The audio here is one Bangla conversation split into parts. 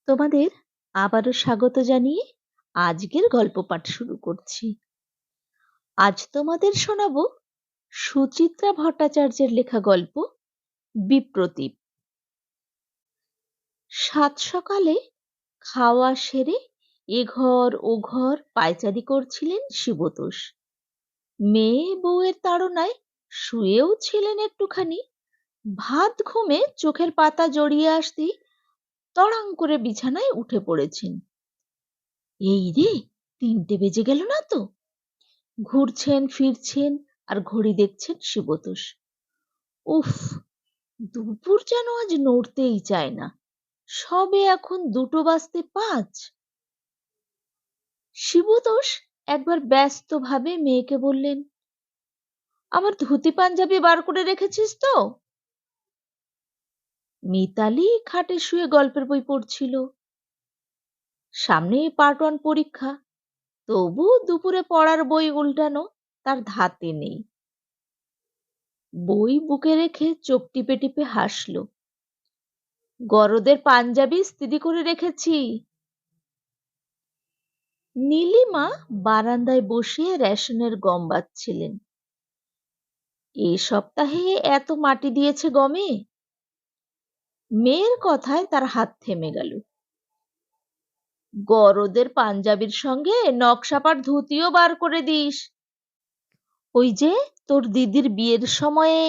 তোমাদের আবারও স্বাগত জানিয়ে আজকের গল্প পাঠ শুরু করছি। আজ তোমাদের শোনাবো সুচিত্রা ভট্টাচার্যের লেখা গল্প বিপ্রতীপ। সাত সকালে খাওয়া সেরে এ ঘর ও ঘর পায়চারি করছিলেন শিবতোষ। মেয়ে বউয়ের তাড়নায় শুয়েও ছিলেন একটুখানি। ভাত ঘুমে চোখের পাতা জড়িয়ে আসতেই তড়াং করে বিছানায় উঠে পড়েছেন। এই রে, ৩টে বেজে গেল না তো? ঘুরছেন ফিরছেন আর ঘড়ি দেখছেন শিবতোষ। উফ, দুপুর যেন আজ নড়তেই চায় না। সবে এখন 2:05। শিবতোষ একবার ব্যস্ত ভাবে মেয়েকে বললেন, আমার ধুতি পাঞ্জাবি বার করে রেখেছিস তো? মিতালি খাটে শুয়ে গল্পের বই পড়ছিল। সামনে পার্ট 1 পরীক্ষা, তবু দুপুরে পড়ার বই উল্টানো তার ধাতে নেই। বই বুকে রেখে চোখ টিপে টিপে হাসল। গরদের পাঞ্জাবি ইস্ত্রি করে রেখেছি। নীলিমা বারান্দায় বসে রেশনের গম বাছছিলেন। এ সপ্তাহে এত মাটি দিয়েছে গমে। মেয়ের কথায় তার হাত থেমে গেল। গরদের পাঞ্জাবির সঙ্গে নকশাপার ধুতিও বার করে দিস। ওই যে তোর দিদির বিয়ের সময়ে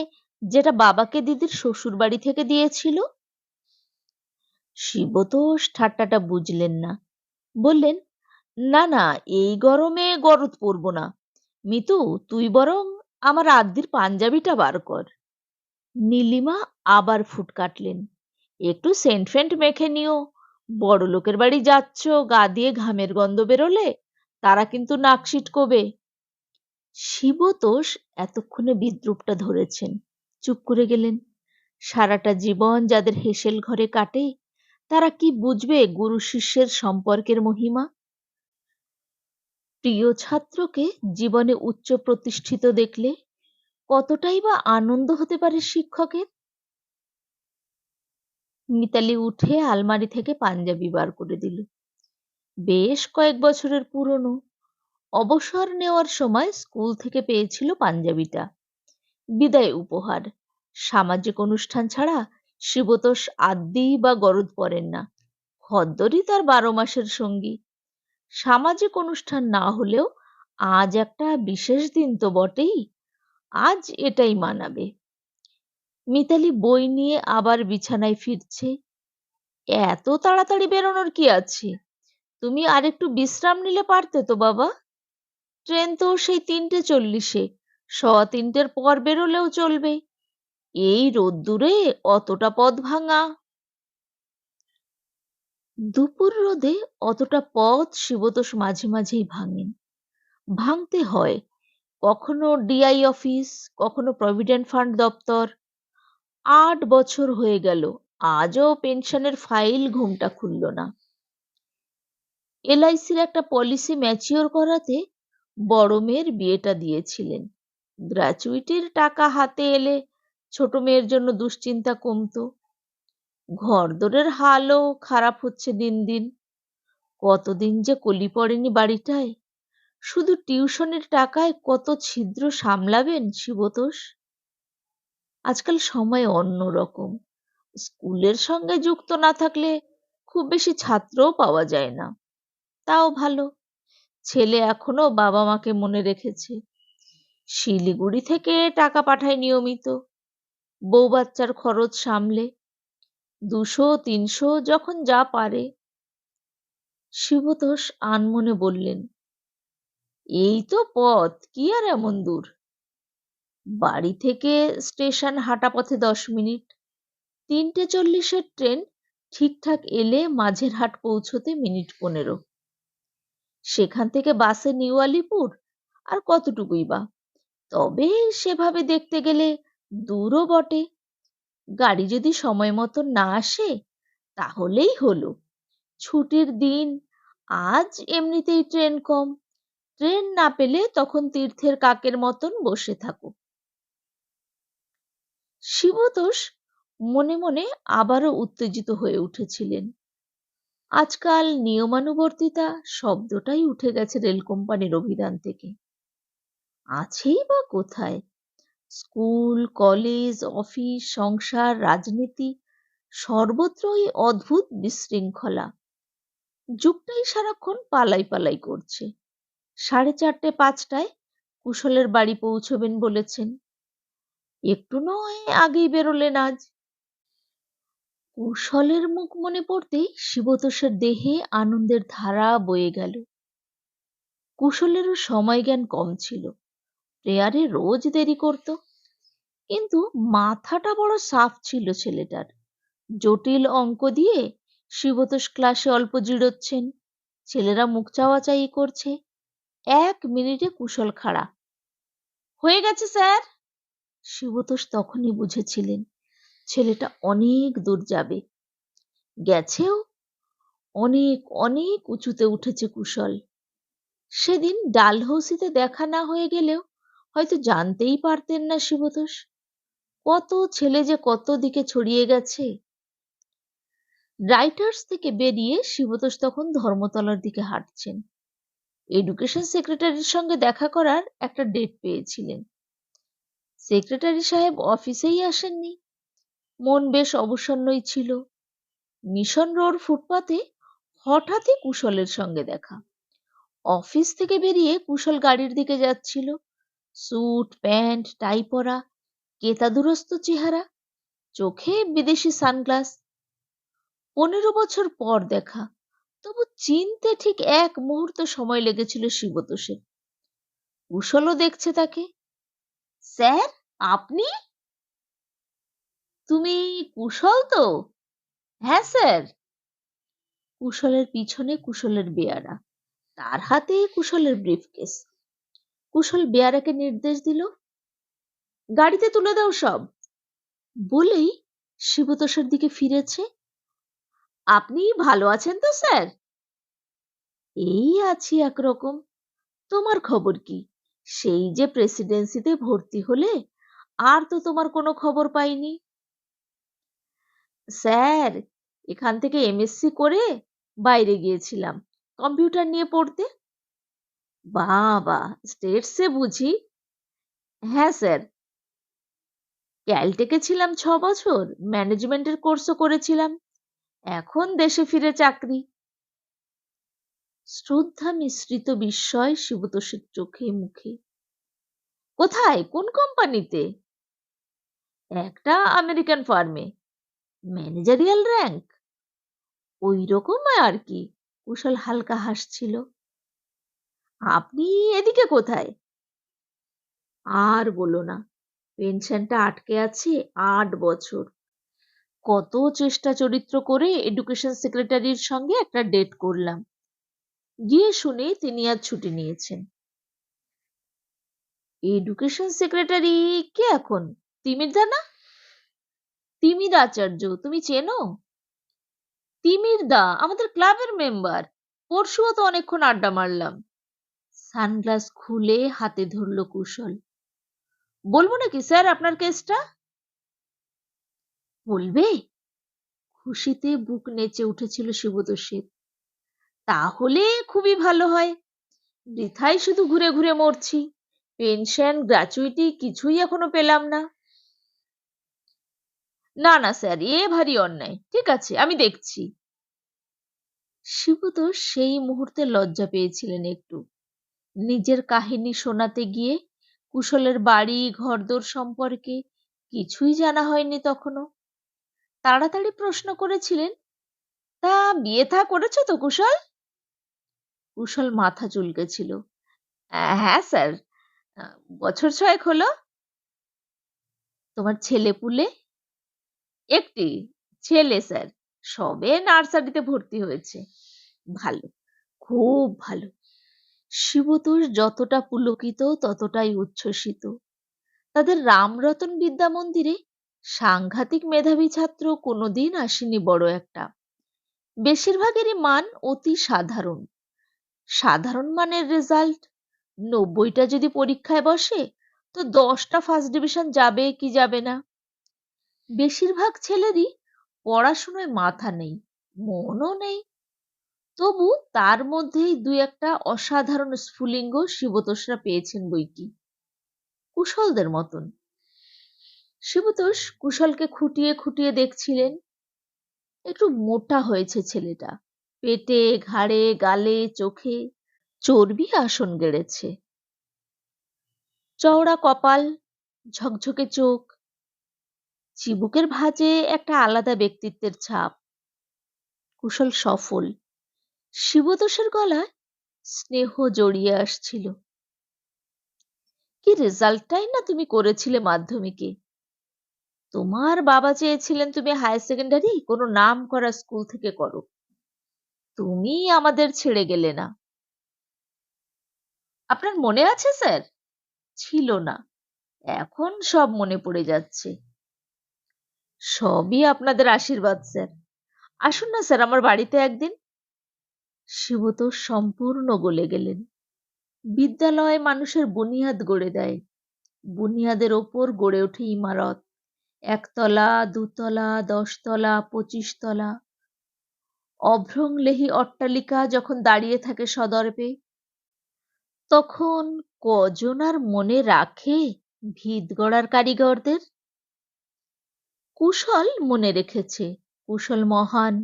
যেটা বাবাকে দিদির শ্বশুর বাড়ি থেকে দিয়েছিল। শিবতোষ ঠাট্টাটা বুঝলেন না, বললেন, না না, এই গরমে গরদ পরবো না। মিতু, তুই বরং আমার আদ্যির পাঞ্জাবিটা বার কর। নীলিমা আবার ফুট কাটলেন, একটু সেন্ট ফেন্ট মেখে নিও। বড় লোকের বাড়ি যাচ্ছ, গা দিয়ে ঘামের গন্ধ বেরোলে তারা কিন্তু নাক সিটকোবে। শিবতোষ এতক্ষণে বিদ্রূপটা ধরেছেন, চুপ করে গেলেন। সারাটা জীবন যাদের হেসেল ঘরে কাটে তারা কি বুঝবে গুরু শিষ্যের সম্পর্কের মহিমা? প্রিয় ছাত্রকে জীবনে উচ্চ প্রতিষ্ঠিত দেখলে কতটাই বা আনন্দ হতে পারে শিক্ষকের। মিতালি উঠে আলমারি থেকে পাঞ্জাবি বার করে দিল। বেশ কয়েক বছরের পুরনো। অবসর নেওয়ার সময় স্কুল থেকে পেয়েছিল পাঞ্জাবিটা, বিদায় উপহার। সামাজিক অনুষ্ঠান ছাড়া শিবতোষ আদ্যি বা গরদ পরেন না। খদ্দরই তার 12 মাসের সঙ্গী। সামাজিক অনুষ্ঠান না হলেও আজ একটা বিশেষ দিন তো বটেই, আজ এটাই মানাবে। মিতালি বই নিয়ে আবার বিছানায় ফিরছে। এত তাড়াতাড়ি বেরোনোর কি আছে? তুমি আর একটু বিশ্রাম নিলে পারতে তো বাবা। ট্রেন তো সেই 3:40-এ, 3:15 পর বেরোলেও চলবে। এই রোদ্দুরে অতটা পথ ভাঙা। দুপুর রোদে অতটা পথ শিবতোষ মাঝে মাঝেই ভাঙেন। ভাঙতে হয়, কখনো ডিআই অফিস, কখনো প্রভিডেন্ট ফান্ড দপ্তর। 8 বছর হয়ে গেল, আজও পেনশনের ফাইল ঘুমটা খুলল না। এলআইসির একটা পলিসি ম্যাচিওর করাতে বড় মেয়ের বিয়েটা দিয়েছিলেন। গ্র্যাচুইটির টাকা হাতে এলে ছোট মেয়ের জন্য দুশ্চিন্তা কমতো। ঘরদোরের হালও খারাপ হচ্ছে দিন দিন। কতদিন যে কলি পড়েনি বাড়িটায়। শুধু টিউশনের টাকায় কত ছিদ্র সামলাবেন শিবতোষ। আজকাল সময় অন্যরকম। স্কুলের সঙ্গে যুক্ত না থাকলে খুব বেশি ছাত্রও পাওয়া যায় না। তাও ভালো, ছেলে এখনো বাবা মাকে মনে রেখেছে। শিলিগুড়ি থেকে টাকা পাঠায় নিয়মিত, বউ বাচ্চার খরচ সামলে। 200-300 যখন যা পারে। শিবতোষ আনমনে বললেন, এই তো পথ, কি আর এমন দূর। বাড়ি থেকে স্টেশন হাঁটা পথে 10 মিনিট। 3:40-এর ট্রেন ঠিকঠাক এলে মাঝের হাট পৌঁছতে মিনিট 15। সেখান থেকে বাসে নিউ আলিপুর, আর কতটুকুই বা। তবে সেভাবে দেখতে গেলে দূরও বটে। গাড়ি যদি সময় মতো না আসে তাহলেই হলো। ছুটির দিন, আজ এমনিতেই ট্রেন কম। ট্রেন না পেলে তখন তীর্থের কাকের মতন বসে থাকো। শিবতোষ মনে মনে আবারও উত্তেজিত হয়ে উঠেছিলেন। আজকাল নিয়মানুবর্তিতা শব্দটাই উঠে গেছে রেল কোম্পানির অভিধান থেকে। আছেই বা কোথায়? স্কুল, কলেজ, অফিস, সংসার, রাজনীতি সর্বত্রই অদ্ভুত বিশৃঙ্খলা। যুগটাই সারাক্ষণ পালাই পালাই করছে। 4:30-5টায় কুশলের বাড়ি পৌঁছবেন বলেছেন। একটু নয় আগেই বেরোলেন আজ। কুশলের মুখ মনে পড়তেই শিবতোষের দেহে আনন্দের ধারা বয়ে গেল। কুশলেরও সময়জ্ঞান কম ছিল, প্রেয়ারে রোজ দেরি করত, কিন্তু মাথাটা বড় সাফ ছিল ছেলেটার। জটিল অঙ্ক দিয়ে শিবতোষ ক্লাসে অল্প জিরোচ্ছেন, ছেলেরা মুখ চাওয়াচাই করছে। 1 মিনিটে কুশল খাড়া। হয়ে গেছে স্যার। শিবতোষ তখনই বুঝেছিলেন ছেলেটা অনেক দূর যাবে। গেছেও। অনেক অনেক উঁচুতে উঠেছে কুশল। সেদিন ডালহৌসিতে দেখা না হয়ে গেলেও হয়তো জানতেই পারতেন না শিবতোষ। কত ছেলে যে কত দিকে ছড়িয়ে গেছে। রাইটার্স থেকে বেরিয়ে শিবতোষ তখন ধর্মতলার দিকে হাঁটছেন। এডুকেশন সেক্রেটারির সঙ্গে দেখা করার একটা ডেট পেয়েছিলেন। সেক্রেটারি সাহেব অফিসেই আসেননি। মন বেশ অবসন্নই ছিল। মিশন রোড ফুটপাতে হঠাৎই কুশলের সঙ্গে দেখা। অফিস থেকে বেরিয়ে কুশল গাড়ির দিকে যাচ্ছিল। স্যুট প্যান্ট টাই পরা, কেতাদুরস্ত চেহারা, চোখে বিদেশি সানগ্লাস। 15 বছর পর দেখা, তবু চিনতে ঠিক 1 মুহূর্ত সময় লেগেছিল শিবতোষের। কুশলও দেখছে তাকে। স্যার, আপনি? তুমি কুশল তো? হ্যাঁ স্যার। কুশলের পিছনে কুশলের বেয়ারা, তার হাতে কুশলের ব্রিফকেস। কুশল বেয়ারাকে নির্দেশ দিল, গাড়িতে তুলে দাও সব। বলেই শিবতোষের দিকে ফিরেছে। আপনি ভালো আছেন তো স্যার? এই আছি একরকম। তোমার খবর কি? সেই যে প্রেসিডেন্সিতে ভর্তি হলে, আর তো তোমার কোনো খবর পাইনি। স্যার, এখান থেকে এমএসসি করে বাইরে গিয়েছিলাম কম্পিউটার নিয়ে পড়তে। বাবা, স্টেটসে বুঝি? হ্যাঁ স্যার। ক্যালটেকে ছিলাম 6 বছর, ম্যানেজমেন্টের কোর্সও করেছিলাম। এখন দেশে ফিরে চাকরি। শ্রদ্ধা মিশ্রিত বিস্ময় শিবতোষের চোখে মুখে। কোথায়, কোন কোম্পানিতে? একটা আমেরিকান ফার্মে। Managerial rank? ওই রকম আর কি। কুশল হালকা হাসছিল। আপনি এদিকে কোথায়? আর বলো না, পেনশনটা আটকে আছে 8 বছর। কত চেষ্টা চরিত্র করে এডুকেশন সেক্রেটারির সঙ্গে একটা ডেট করলাম। গিয়ে শুনে তিনি আজ ছুটি নিয়েছেন। এডুকেশন সেক্রেটারি কে এখন? তিমির দা না? তিমির আচার্য, তুমি চেনো? তিমির দা আমাদের ক্লাবের মেম্বার। পরশুও তো অনেকক্ষণ আড্ডা মারলাম। সানগ্লাস খুলে হাতে ধরল কুশল। বলবো নাকি স্যার আপনার কেসটা? বলবে? খুশিতে বুক নেচে উঠেছিল শিবতোষের। তাহলে খুবই ভালো হয়। বৃথাই শুধু ঘুরে ঘুরে মরছি। পেনশন, গ্র্যাচুইটি কিছুই এখনো পেলাম না। না না স্যার, এ ভারী অন্যায়। ঠিক আছে, আমি দেখছি। শিবতোষ সেই মুহূর্তে লজ্জা পেয়েছিলেন একটু। নিজের কাহিনী শোনাতে গিয়ে কুশলের বাড়ি ঘরদোর সম্পর্কে কিছুই জানা হয়নি তখনও। তাড়াতাড়ি প্রশ্ন করেছিলেন, তা বিয়ে থা করেছো তো কুশল? কুশল মাথা চুলকেছিল। হ্যাঁ স্যার, বছর 6 হলো। তোমার ছেলে পুলে? একটি ছেলে স্যার, সবে নার্সারিতে ভর্তি হয়েছে। ভালো, খুব ভালো। শিবতোষ যতটা পুলকিত ততটাই উচ্ছ্বসিত। তাদের রামরতন বিদ্যা মন্দিরে সাংঘাতিক মেধাবী ছাত্র কোনোদিন আসেনি বড় একটা। বেশিরভাগেরই মান অতি সাধারণ। সাধারণ মানের রেজাল্ট। 90টা যদি পরীক্ষায় বসে, তো 10টা ফার্স্ট ডিভিশন যাবে কি যাবে না। বেশিরভাগ ছেলেরই পড়াশোনায় মাথা নেই, মনও নেই। তবু তার মধ্যেই দুই একটা অসাধারণ স্ফুলিঙ্গ শিবতোষরা পেয়েছেন বৈকি, কুশলদের মতন। শিবতোষ কুশলকে খুঁটিয়ে খুঁটিয়ে দেখছিলেন। একটু মোটা হয়েছে ছেলেটা, পেটে, ঘাড়ে, গালে, চোখে চর্বি আসন গেড়েছে। চওড়া কপাল, ঝকঝকে চোখ, চিবুকের ভাঁজে একটা আলাদা ব্যক্তিত্বের ছাপ। কুশল সফল। শিবতোষের গলায় স্নেহ জড়িয়ে আসছিল। কি রেজাল্টটাই না তুমি করেছিলে মাধ্যমিকে! তোমার বাবা চেয়েছিলেন তুমি হায়ার সেকেন্ডারি কোনো নাম করা স্কুল থেকে করো, তুমি আমাদের ছেড়ে গেলে না। আপনার মনে আছে স্যার? ছিল না, এখন সব মনে পড়ে যাচ্ছে। সবই আপনাদের আশীর্বাদ স্যার। আসুন না স্যার আমার বাড়িতে একদিন। শিবতোষ সম্পূর্ণ গলে গেলেন। বিদ্যালয় মানুষের বুনিয়াদ গড়ে দেয়, বুনিয়াদের ওপর গড়ে ওঠে ইমারত। ১ তলা, ২ তলা, ১০ তলা, ২৫ তলা। অভ্রংলেহী অট্টালিকা যখন দাঁড়িয়ে থাকে সদর্পে, তখন কজন আর মনে রাখে ভিত গড়ার কারিগরদের? কুশল মনে রেখেছে, কুশল মহান।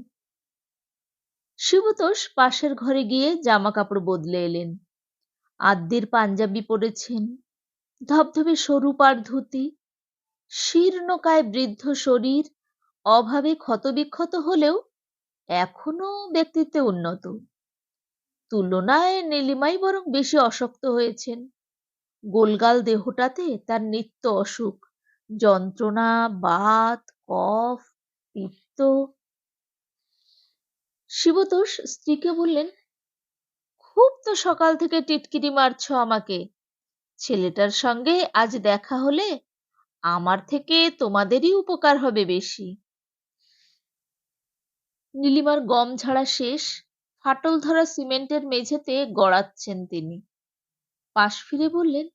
শিবতোষ পাশের ঘরে গিয়ে জামা কাপড় বদলে এলেন। আদ্যির পাঞ্জাবি পরেছেন, ধবধবে সরু পাড় ধুতি। শীর্ণকায় বৃদ্ধ শরীর অভাবে ক্ষতবিক্ষত হলেও এখনো ব্যক্তিত্বে উন্নত। তুলনায় নীলিমাই বরং বেশি অশক্ত হয়েছেন। গোলগাল দেহটাতে তার নিত্য অসুখ, যন্ত্রণা, বাত, কফ, পিত্ত। শিবতোষ স্ত্রীকে বললেন, খুব তো সকাল থেকে টিটকিরি মারছ আমাকে। ছেলেটার সঙ্গে আজ দেখা হলে আমার থেকে তোমাদেরই উপকার হবে বেশি। নীলিমার গম ঝাড়া শেষ, ফাটল ধরা সিমেন্টের মেঝেতে গড়াচ্ছেন তিনি। পাশ ফিরে বললেন,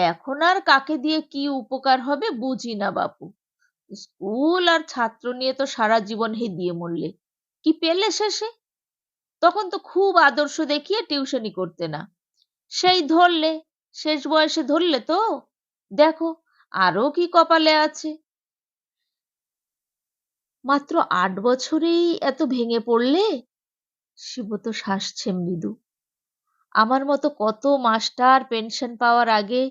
এখন আর কাকে দিয়ে কি উপকার হবে বুঝি না বাপু। স্কুল আর ছাত্র নিয়ে তো সারা জীবন হে দিয়ে মরলে, কি পেলে শেষে? তখন তো খুব আদর্শ দেখিয়ে টিউশনি করতে না, সেই ধরলে, শেষ বয়সে ধরলে তো দেখো আরো কি কপালে আছে। মাত্র ৮ বছরেই এত ভেঙে পড়লে? শিবতোষ হাসছে মৃদু। আমার মতো কত মাস্টার পেনশন পাওয়ার আগে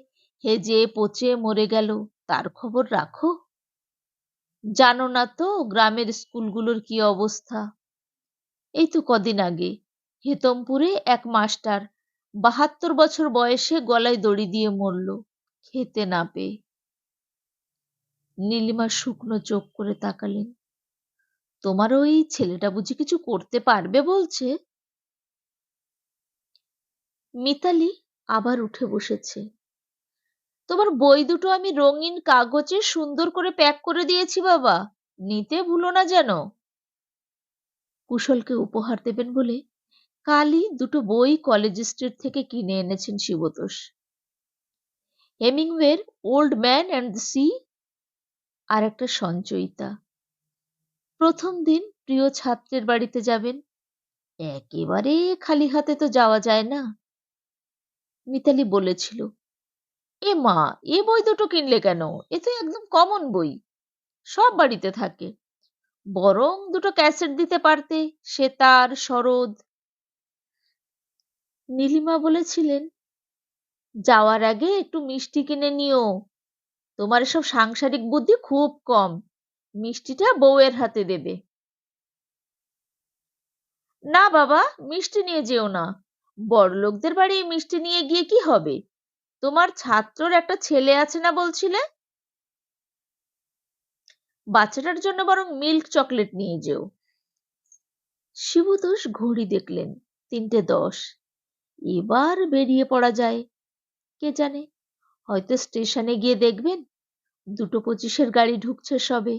হেজে পচে মরে গেল, তার খবর রাখো? জানো না তো গ্রামের স্কুলগুলোর কি অবস্থা? এই তো কদিন আগে হেতমপুরে এক মাস্টার ৭২ বছর বয়সে গলায় দড়ি দিয়ে মরল, খেতে না পেয়ে। নীলিমা শুকনো চোখ করে তাকালেন। তোমার ওই ছেলেটা বুঝি কিছু করতে পারবে বলছে? মিতালি আবার উঠে বসেছে। তোমার বই দুটো আমি রঙিন কাগজে সুন্দর করে প্যাক করে দিয়েছি বাবা, নিতে ভুলো না যেন। কুশলকে উপহার দেবেন বলে কালই দুটো বই কলেজ স্ট্রিট থেকে কিনে এনেছেন শিবতোষ। হেমিংওয়ের old man and the sea আর একটা সঞ্চয়িতা। প্রথম দিন প্রিয় ছাত্রের বাড়িতে যাবেন, একেবারে খালি হাতে তো যাওয়া যায় না। মিতালি বলেছিল, এ মা, এ বই দুটো কিনলে কেন? এ তো একদম কমন বই, সব বাড়িতে থাকে। বরং দুটো ক্যাসেট দিতে পারতে, সেতার, সরোদ। নীলিমা বলেছিলেন, যাওয়ার আগে একটু মিষ্টি কিনে নিও, তোমার এসব সাংসারিক বুদ্ধি খুব কম, মিষ্টিটা বউয়ের হাতে দেবে। না বাবা, মিষ্টি নিয়ে যেও না, বড়লোকদের বাড়ি মিষ্টি নিয়ে গিয়ে কি হবে? তোমার ছাত্রর একটা ছেলে আছে না বলছিলে? বাচ্চাটার জন্য বরং মিল্ক চকলেট নিয়ে যেও। শিবতোষ ঘড়ি দেখলেন, ৩:১০। এবার বেরিয়ে পড়া যায়। কে জানে, হয়তো স্টেশনে গিয়ে দেখবেন ২:২৫ গাড়ি ঢুকছে সবে।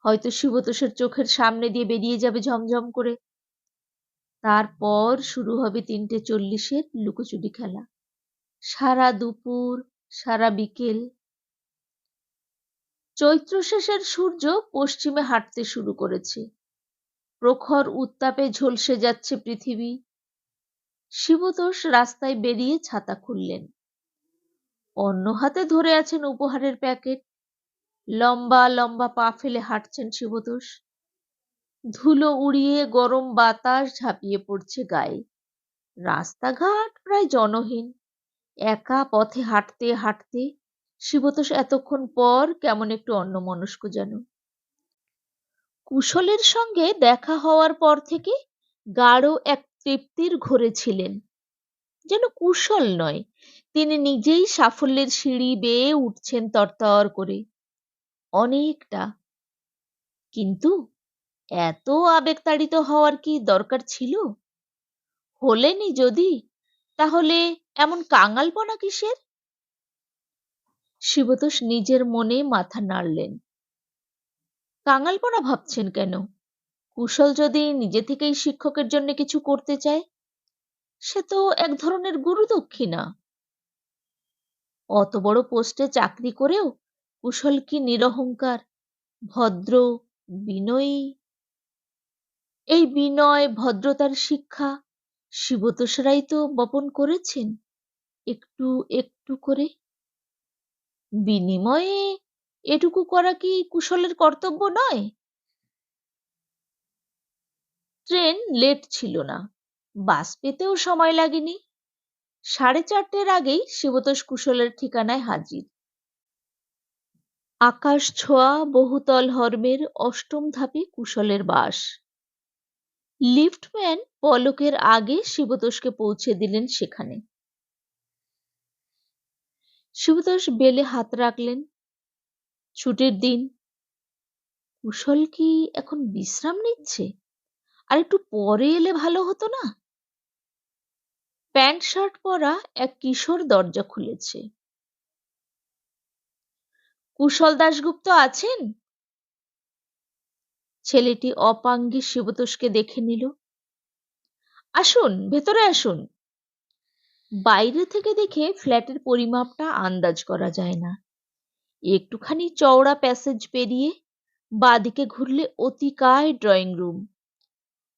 হয়তো শিবতোষের চোখের সামনে দিয়ে বেরিয়ে যাবে ঝমঝম করে। তারপর শুরু হবে ৩:৪০ লুকোচুরি খেলা, সারা দুপুর, সারা বিকেল। চৈত্র শেষের সূর্য পশ্চিমে হাঁটতে শুরু করেছে। প্রখর উত্তাপে ঝলসে যাচ্ছে পৃথিবী। শিবতোষ রাস্তায় বেরিয়ে ছাতা খুললেন। অন্য হাতে ধরে আছেন উপহারের প্যাকেট। লম্বা লম্বা পা ফেলে হাঁটছেন শিবতোষ। ধুলো উড়িয়ে গরম বাতাস ঝাঁপিয়ে পড়ছে গায়ে। রাস্তাঘাট প্রায় জনহীন। একা পথে হাঁটতে হাঁটতে শিবতোষ এতক্ষণ পর কেমন একটু অন্যমনস্ক যেন। কুশলের সঙ্গে দেখা হওয়ার পর থেকে গাঢ় এক তৃপ্তির ঘোরে ছিলেন। যেন কুশল নয়, তিনি নিজেই সাফল্যের সিঁড়ি বেয়ে উঠছেন তরতর করে। অনেকটা। কিন্তু এত আবেগতাড়িত হওয়ার কি দরকার ছিল? হলেনই যদি, তাহলে এমন কাঙালপনা কিসের? শিবতোষ নিজের মনে মাথা নাড়লেন। কাঙালপনা ভাবছেন কেন? কুশল যদি নিজে থেকেই শিক্ষকের জন্য কিছু করতে চায়, সে তো এক ধরনের গুরুদক্ষিণা। অত বড় পোস্টে চাকরি করেও কুশল কি নিরহংকার, ভদ্র, বিনয়ী? এই বিনয় ভদ্রতার শিক্ষা শিবতোষরাই তো বপন করেছেন একটু একটু করে। বিনিময়ে এটুকু করা কি কুশলের কর্তব্য নয়? ট্রেন লেট ছিল না, বাস পেতেও সময় লাগেনি। 4:30-র আগেই শিবতোষ কুশলের ঠিকানায় হাজির। আকাশ ছোঁয়া বহুতল হর্মের অষ্টম ধাপে কুশলের বাস। লিফটম্যান পলকের আগে শিবতোষকে পৌঁছে দিলেন সেখানে। শিবতোষ বেলে হাত রাখলেন। ছুটির দিন। কুশল কি এখন বিশ্রাম নিচ্ছে? আর একটু পরে এলে ভালো হতো না? প্যান্ট শার্ট পরা এক কিশোর দরজা খুলেছে। কুশল দাশগুপ্ত আছেন? ছেলেটি অপাঙ্গে শিবতোষকে দেখে নিল। আসুন, ভেতরে আসুন। বাইরে থেকে দেখে ফ্ল্যাটের পরিমাপটা আন্দাজ করা যায় না। একটুখানি চওড়া প্যাসেজ পেরিয়ে বাঁদিকে ঘুরলে অতিকায় ড্রয়িং রুম।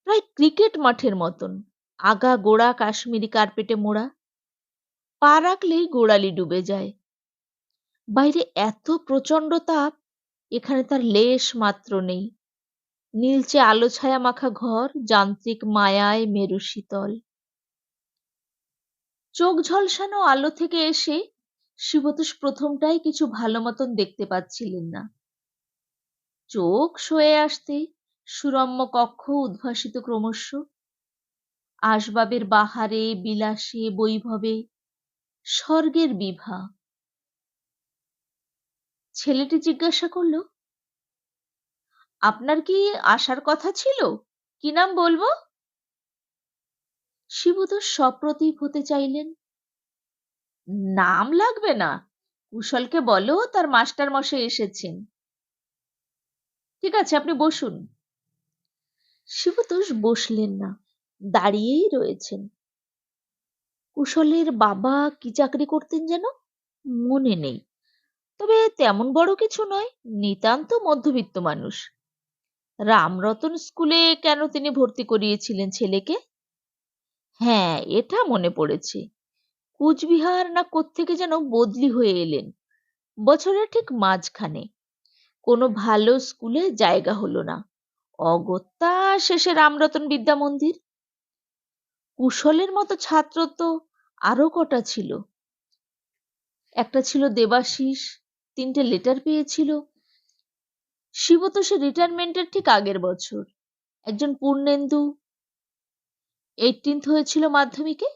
প্রায় ক্রিকেট মাঠের মতন, আগা গোড়া কাশ্মীরি কার্পেটে মোড়া। পা রাখলেই গোড়ালি ডুবে যায়। বাইরে এত প্রচণ্ড তাপ, এখানে তার লেশ মাত্র নেই। নীলচে আলো ছায়া মাখা ঘর, যান্ত্রিক মায়ায় মেরু শীতল। চোখ ঝলসানো আলো থেকে এসে শিবতোষ প্রথমটাই কিছু ভালো মতন দেখতে পাচ্ছিলেন না। চোখ সয়ে আসতে সুরম্য কক্ষ উদ্ভাসিত ক্রমশ। আসবাবের বাহারে, বিলাসে, বৈভবে স্বর্গের বিভা। ছেলেটি জিজ্ঞাসা করল, আপনার কি আসার কথা ছিল? কি নাম বলবো? শিবতোষ সপ্রতিভ হতে চাইলেন। নাম লাগবে না, কুশলকে বলো তার মাস্টার মশাই এসেছেন। ঠিক আছে, আপনি বসুন। শিবতোষ বসলেন না, দাঁড়িয়েই রয়েছেন। কুশলের বাবা কি চাকরি করতেন যেন? মনে নেই, তবে তেমন বড় কিছু নয়, নিতান্ত মধ্যবিত্ত মানুষ। রামরতন স্কুলে কেন তিনি ভর্তি করিয়েছিলেন ছেলেকে? হ্যাঁ, এটা মনে পড়েছে। কুচবিহার না কোত্থেকে যেন বদলি হয়ে এলেন বছরের ঠিক মাঝখানে। কোনো ভালো স্কুলে জায়গা হলো না, অগত্যা শেষে রামরতন বিদ্যা মন্দির। কুশলের মতো ছাত্র তো আরো কটা ছিল। একটা ছিল দেবাশিস, 3টে লেটার পেয়েছিল। শিবতোষের রিটায়ারমেন্টের ঠিক আগের বছর। একজন পূর্ণেন্দু, 18th হয়েছিল মাধ্যমিকে।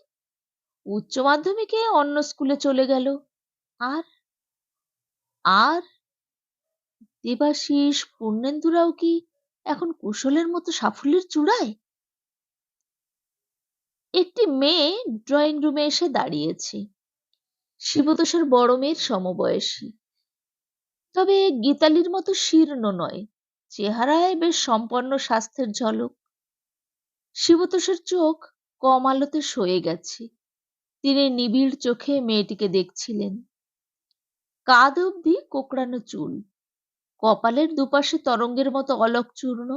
উচ্চ মাধ্যমিকে অন্য স্কুলে চলে গেল। আর আর দেবাশিস, পূর্ণেন্দুরাও কি এখন কুশলের মতো সাফল্যের চূড়ায়? একটি মেয়ে ড্রয়িং রুমে এসে দাঁড়িয়েছে। শিবতোষের বড় মেয়ের সমবয়সী, তবে গীতালির মতো শীর্ণ নয়। চেহারায় বেশ সম্পন্ন স্বাস্থ্যের ঝলক। শিবতোষের চোখ কম আলোতে সয়ে গেছে। তিনি নিবিড় চোখে মেয়েটিকে দেখছিলেন। কাঁধ অবধি কোঁকড়ানো চুল, কপালের দুপাশে তরঙ্গের মতো অলক চূর্ণ।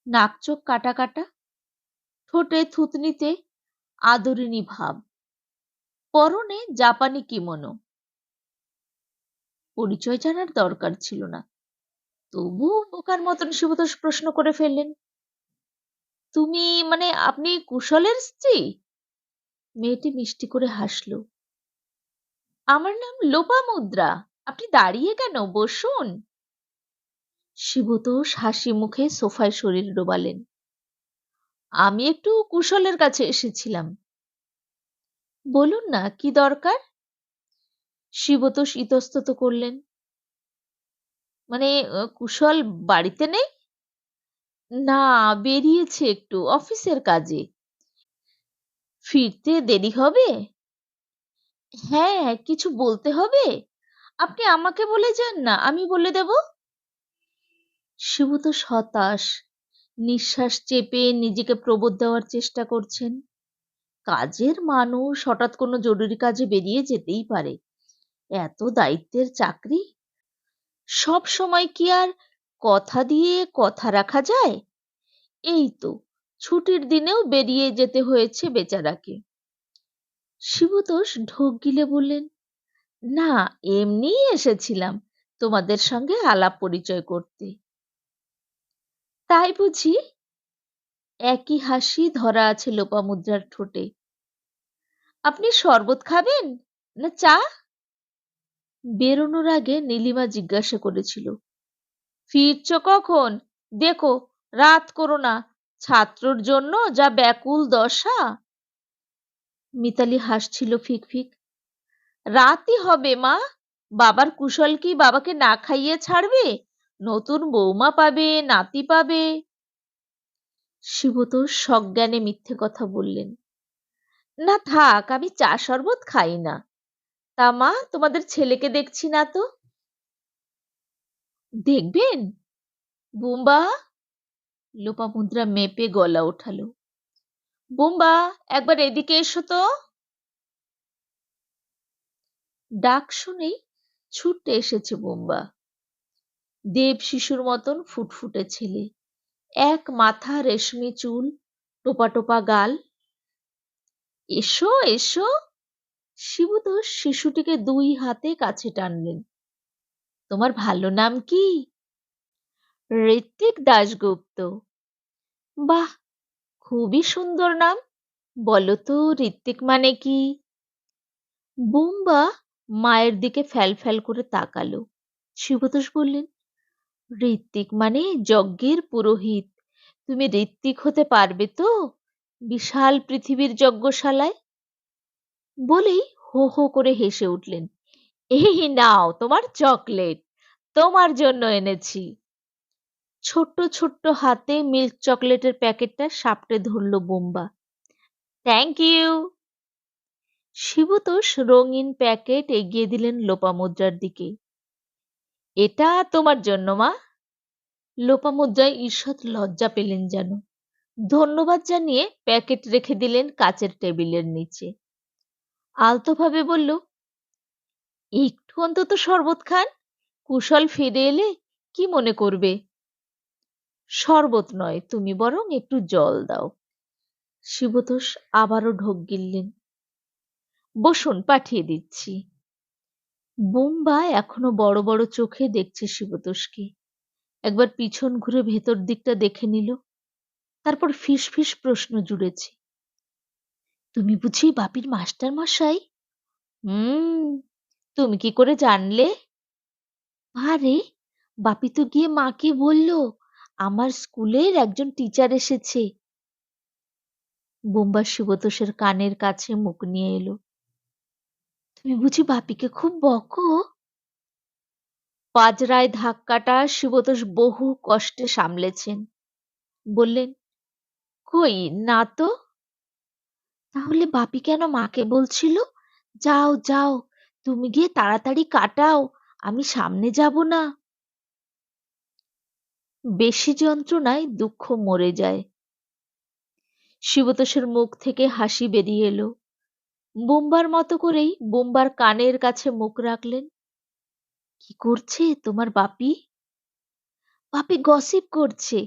নাক চোখ কাটা কাটা, ঠোঁটে থুতনিতে আদরিনী ভাব, পরনে জাপানি কিমোনো। পরিচয় জানার দরকার ছিল না, তবুও বোকার মতন সুবোধ প্রশ্ন করে ফেললেন, তুমি মানে আপনি কুশলের স্ত্রী? মেয়েটি মিষ্টি করে হাসল। আমার নাম লোপামুদ্রা। আপনি দাঁড়িয়ে কেন, বসুন। শিবতোষ হাসি মুখে সোফায় শরীর ডোবালেন। আমি একটু কুশলের কাছে এসেছিলাম। বলুন না কি দরকার? শিবতোষ ইতস্তত করলেন। মানে কুশল বাড়িতে নেই? না, বেরিয়েছে একটু অফিসের কাজে। ফিরতে দেরি হবে? হ্যাঁ, কিছু বলতে হবে? আপনি আমাকে বলে যান না, আমি বলে দেব। শিবতোষ হতাশ, নিঃশ্বাস চেপে নিজেকে প্রবোধ দেওয়ার চেষ্টা করছেন। কাজের মানুষ হঠাৎ কোনো জরুরি কাজে বেরিয়ে যেতেই পারে। এত দায়িত্বের চাকরি, সব সময় কি আর কথা দিয়ে কথা রাখা যায়? এই তো ছুটির দিনেও বেরিয়ে যেতে হয়েছে বেচারাকে। শিবতোষ ঢোক গিলে বললেন, না, এমনিই এসেছিলাম তোমাদের সঙ্গে আলাপ পরিচয় করতে। তাই বুঝি? একই হাসি ধরা আছে লোপামুদ্রার ঠোঁটে। আপনি শরবত খাবেন না চা? বেরোনোর আগে নীলিমা জিজ্ঞাসা করেছিল, ফিরছ কখন? দেখো, রাত করো না, ছাত্রর জন্য যা ব্যাকুল দশা। মিতালি হাসছিল ফিক ফিক। রাতই হবে মা, বাবার কুশল কি বাবাকে না খাইয়ে ছাড়বে? নতুন বৌমা পাবে, নাতি পাবে। শিবতোষ সজ্ঞানে মিথ্যে কথা বললেন, না থাক, আমি চা শরবত খাই না। তা মা, তোমাদের ছেলেকে দেখছি না তো। দেখবেন? বুম্বা! লোপামুদ্রা মেপে গলা ওঠালো, বুম্বা, একবার এদিকে এসো তো। ডাক শুনেই ছুটে এসেছে বুম্বা। দেব শিশুর মতন ফুটফুটে ছেলে, এক মাথা রেশমি চুল, টোপা টোপা গাল। এসো এসো। শিবতোষ শিশুটিকে দুই হাতে কাছে টানলেন। তোমার ভালো নাম কি? ঋত্বিক দাশগুপ্ত। বাহ, খুবই সুন্দর নাম। বলো তো ঋত্বিক মানে কি? বুম্বা মায়ের দিকে ফ্যাল ফ্যাল করে তাকালো। শিবতোষ বললেন, ঋত্বিক মানে যজ্ঞের পুরোহিত। তুমি ঋত্বিক হতে পারবে তো বিশাল পৃথিবীর যজ্ঞশালায়? বলেই হো হো করে হেসে উঠলেন। এই নাও তোমার চকলেট, তোমার জন্য এনেছি। ছোট্ট ছোট্ট হাতে মিল্ক চকলেটের প্যাকেটটা সাপটে ধরল বোম্বা। Thank you. শিবতোষ রঙিন প্যাকেট এগিয়ে দিলেন লোপামুদ্রার দিকে। এটা তোমার জন্য মা। লোপামুদ্রায় ঈষৎ লজ্জা পেলেন যেন। ধন্যবাদ জানিয়ে প্যাকেট রেখে দিলেন কাচের টেবিলের নিচে। আলতোভাবে বলল, একটু অন্তত শরবত খান, কুশল ফিরে এলে কি মনে করবে? শরবত নয়, তুমি বরং একটু জল দাও। শিবতোষ আবারও ঢোক গিললেন। বসুন, পাঠিয়ে দিচ্ছি। বুম্বা এখনো বড় বড় চোখে দেখছে শিবতোষকে। একবার পিছন ঘুরে ভেতর দিকটা দেখে নিল, তারপর ফিস ফিস প্রশ্ন জুড়েছে, তুমি বুঝি বাপির মাস্টার মশাই? হুম, তুমি কি করে জানলে? আরে, বাপি তো গিয়ে মাকে বলল আমার স্কুলের একজন টিচার এসেছে। বোম্বা শিবতোষের কানের কাছে মুখ নিয়ে এলো। তুমি বুঝি বাপিকে খুব বকো? পাজরায় ধাক্কাটা শিবতোষ বহু কষ্টে সামলেছেন। বললেন, কই না তো। তাহলে বাপি কেন মাকে বলছিল, যাও যাও, তুমি গিয়ে তাড়াতাড়ি কাটাও, আমি সামনে যাব না? বেশি যন্ত্রণায় দুঃখ মরে যায়। শিবতোষের মুখ থেকে হাসি বেরিয়ে এলো। বোম্বার মতো করেই বোম্বার কানের কাছে মুখ রাখলেন। কি করছে তোমার বাপি? বাপি গসিপ করছে।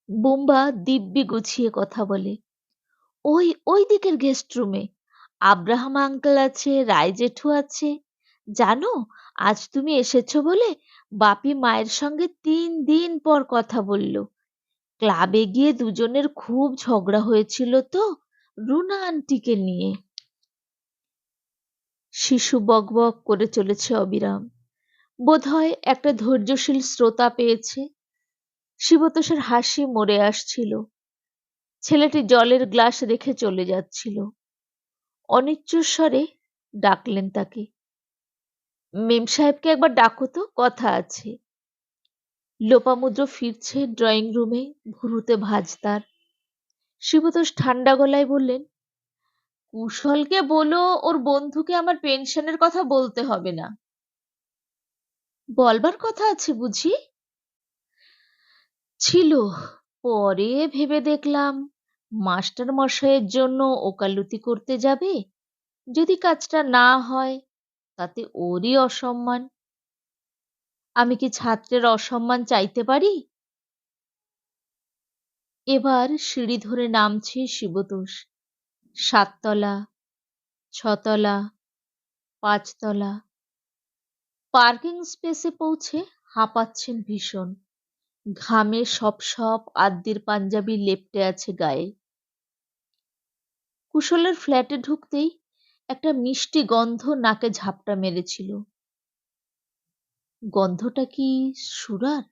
বুম্বা দিব্যি গুছিয়ে কথা বলে। ওই ওই দিকের গেস্ট রুমে আব্রাহাম আঙ্কেল আছে, রায় জেঠু আছে। জানো, আজ তুমি এসেছো বলে বাপি মায়ের সঙ্গে 3 দিন পর কথা বলল। ক্লাবে গিয়ে দুজনের খুব ঝগড়া হয়েছিল তো, রুনা আন্টিকে নিয়ে। শিশু বকবক করে চলেছে অবিরাম। বোধহয় একটা ধৈর্যশীল শ্রোতা পেয়েছে। শিবতোষের হাসি মরে আসছিল। ছেলেটি জলের গ্লাস রেখে চলে যাচ্ছিল। অনিচ্চস্বরে ডাকলেন তাকে। মেম সাহেবকে একবার ডাকো তো, কথা আছে। লোপামুদ্রা ফিরছে ড্রয়িং রুমে, ভুরুতে ভাঁজ তার। শিবতোষ ঠান্ডা গলায় বললেন, কুশলকে বলো ওর বন্ধুকে আমার পেনশনের কথা বলতে হবে না। বলবার কথা আছে বুঝি? ছিল, পরে ভেবে দেখলাম মাস্টার মশাইয়ের জন্য ওকালতি করতে যাবে, যদি কাজটা না হয় তাতে ওরই অসম্মান। আমি কি ছাত্রের অসম্মান চাইতে পারি? এবার সিঁড়ি ধরে নামছে শিবতোষ। 7 তলা, 6 তলা, 5 তলা। পার্কিং স্পেসে পৌঁছে হাঁপাচ্ছেন ভীষণ। ঘামে সপ সপ আদ্যির পাঞ্জাবি লেপ্টে আছে গায়ে। কুশলের ফ্ল্যাটে ঢুকতেই একটা মিষ্টি গন্ধ নাকে ঝাপটা মেরেছিল। গন্ধটা কি সুরার?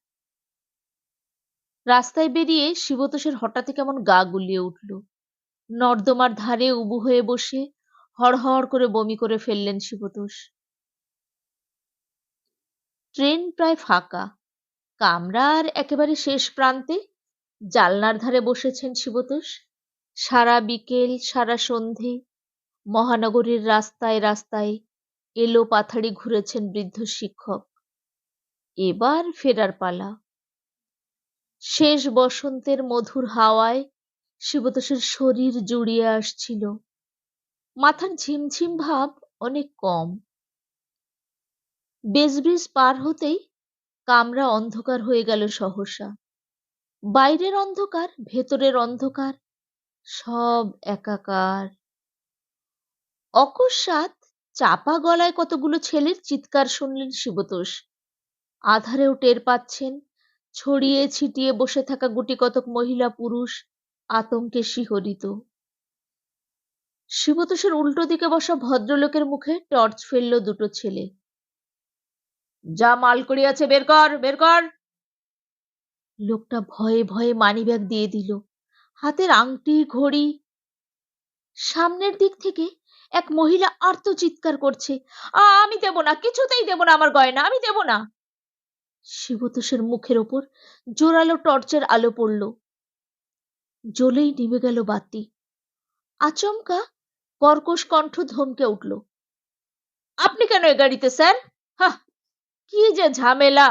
রাস্তায় বেরিয়ে শিবতোষের হঠাৎই কেমন গা গুলিয়ে উঠল। নর্দমার ধারে উবু হয়ে বসে হড়হড় করে বমি করে ফেললেন শিবতোষ। ট্রেন প্রায় ফাঁকা। কামরার একেবারে শেষ প্রান্তে জানলার ধারে বসেছেন শিবতোষ। সারা বিকেল, সারা সন্ধে মহানগরীর রাস্তায় রাস্তায় এলো পাথাড়ি ঘুরেছেন বৃদ্ধ শিক্ষক। এবার ফেরার পালা। শেষ বসন্তের মধুর হাওয়ায় শিবতোষের শরীর জুড়িয়ে আসছিল। মাথার ঝিমঝিম ভাব অনেক কম। বেসব্রিজ পার হতেই কামরা অন্ধকার হয়ে গেল সহসা। বাইরের অন্ধকার, ভেতরের অন্ধকার, সব একাকার। অকস্মাৎ চাপা গলায় কতগুলো ছেলের চিৎকার শুনলেন শিবতোষ। আধারেও টের পাচ্ছেন ছড়িয়ে ছিটিয়ে বসে থাকা গুটি কতক মহিলা পুরুষ আতঙ্কে শিহরিত। শিবতোষের উল্টো দিকে বসা ভদ্রলোকের মুখে টর্চ ফেলল দুটো ছেলে। যা মালকড়ি আছে বের কর, বের কর। লোকটা ভয়ে ভয়ে মানিব্যাগ দিয়ে দিল। হাতের আংটি, ঘড়ি। সামনের দিক থেকে এক মহিলা আর্ত চিৎকার করছে, আমি দেব না, কিছুতেই দেব না আমার গয়না, আমি দেব না। শিবতোষের মুখের ওপর জোরালো টর্চের আলো পড়ল। জ্বলেই নিভে গেল বাতি। আচমকা কর্কশ কণ্ঠ ধমকে উঠল, আপনি কেন এ গাড়িতে স্যার? হাহ, কি যে ঝামেলা!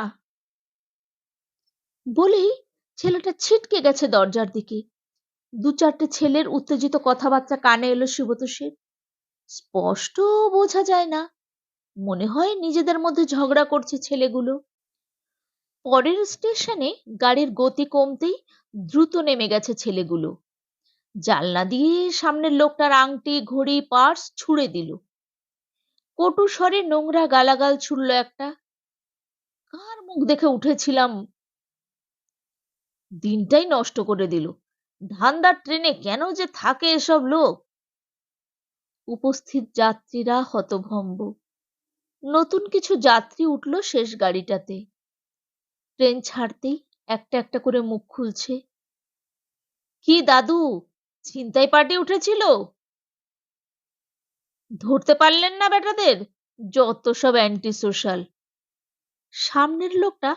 বলেই ছেলেটা ছিটকে গেছে দরজার দিকে। 2-4টে ছেলের উত্তেজিত কথাবার্তা কানে এলো শিবতোষের। স্পষ্ট বোঝা যায় না, মনে হয় নিজেদের মধ্যে ঝগড়া করছে ছেলেগুলো। পরের স্টেশনে গাড়ির গতি কমতেই দ্রুত নেমে গেছে ছেলেগুলো। জানলা দিয়ে সামনের লোকটার আংটি, ঘড়ি, পার্স ছুঁড়ে দিল। কটু স্বরে নোংরা গালাগাল ছুড়ল একটা। কার মুখ দেখে উঠেছিলাম, দিনটাই নষ্ট করে দিল। ধান্দার ট্রেনে কেন যে থাকে এসব লোক! উপস্থিত যাত্রীরা হতভম্ব। নতুন কিছু যাত্রী উঠল শেষ গাড়িটাতে। ট্রেন ছাড়তেই একটা একটা করে মুখ খুলছে। কি দাদু, ছিনতাই পার্টি উঠেছিল? ধরতে পারলেন না বেটাদের? যত সব অ্যান্টি সোশ্যাল। সামনের লোকটা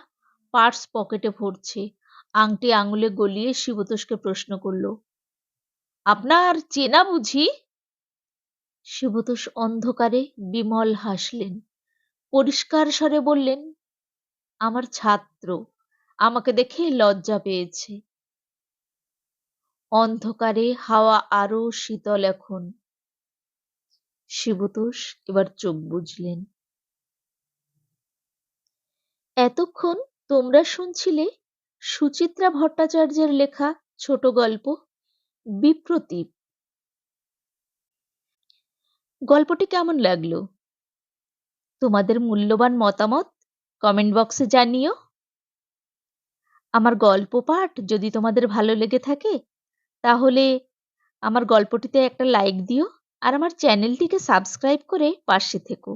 পার্স পকেটে ভরছে, আংটি আঙুলে গলিয়ে শিবতোষকে প্রশ্ন করল, আপনার চেনা বুঝি? শিবতোষ অন্ধকারে বিমল হাসলেন। পরিষ্কার স্বরে বললেন, আমার ছাত্র, আমাকে দেখে লজ্জা পেয়েছে। অন্ধকারে হাওয়া আরো শীতল এখন। শিবতোষ এবার চোখ বুজলেন। এতক্ষণ তোমরা শুনছিলে সুচিত্রা ভট্টাচার্যের লেখা ছোট গল্প বিপ্রতীপ। গল্পটি কেমন লাগলো? তোমাদের মূল্যবান মতামত কমেন্ট বক্সে জানিও। আমার গল্প পাঠ যদি তোমাদের ভালো লেগে থাকে তাহলে আমার গল্পটিতে একটা লাইক দিও আর আমার চ্যানেলটিকে সাবস্ক্রাইব করে পাশে থেকো।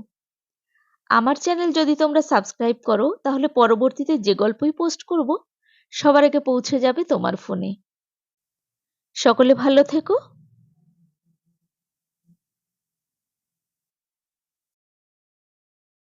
আমার চ্যানেল যদি তোমরা সাবস্ক্রাইব করো তাহলে পরবর্তীতে যে গল্পই পোস্ট করব সবার আগে পৌঁছে যাবে তোমার ফোনে। সকলে ভালো থেকো।